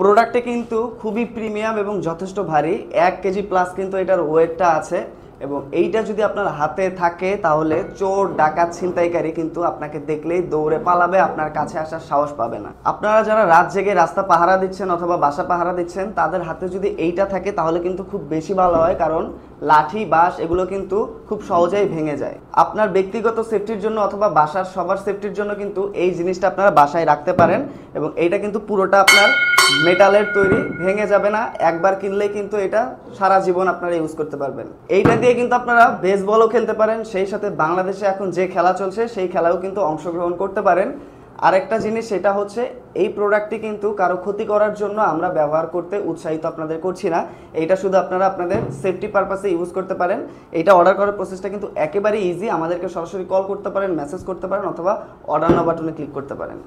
প্রোডাক্টে কিন্তু খুবই প্রিমিয়াম এবং যথেষ্ট ভারী, 1 কেজি প্লাস কিন্তু এটার ওয়েটটা আছে। এবং এইটা যদি আপনার হাতে থাকে তাহলে চোর ডাকাত ছিনতাইকারী কিন্তু আপনাকে দেখলেই দৌড়ে পালাবে, আপনার কাছে আসার সাহস পাবে না। আপনারা যারা রাত জেগে রাস্তা পাহারা দিচ্ছেন অথবা বাসা পাহারা দিচ্ছেন তাদের হাতে যদি এইটা থাকে তাহলে কিন্তু খুব বেশি ভালো হয়, কারণ লাঠি বাঁশ এগুলো কিন্তু খুব সহজেই ভেঙে যায়। আপনার ব্যক্তিগত সেফটির জন্য অথবা বাসার সবার সেফটির জন্য কিন্তু এই জিনিসটা আপনারা বাসায় রাখতে পারেন। এবং এইটা কিন্তু পুরোটা আপনার মেটালের তৈরি, ভেঙে যাবে না, একবার কিনলেই কিন্তু এটা সারা জীবন আপনারা ইউজ করতে পারবেন। এইটা দিয়ে কিন্তু আপনারা বেসবলও খেলতে পারেন, সেই সাথে বাংলাদেশে এখন যে খেলা চলছে সেই খেলাও কিন্তু অংশগ্রহণ করতে পারেন। আরেকটা জিনিস সেটা হচ্ছে এই প্রোডাক্টটি কিন্তু কারো ক্ষতি করার জন্য আমরা ব্যবহার করতে উৎসাহিত আপনাদের করছি না। এইটা শুধু আপনারা আপনাদের সেফটি পারপাসে ইউজ করতে পারেন। এইটা অর্ডার করার প্রসেসটা কিন্তু একেবারে ইজি, আমাদেরকে সরাসরি কল করতে পারেন, মেসেজ করতে পারেন অথবা অর্ডার নাও বাটনে ক্লিক করতে পারেন।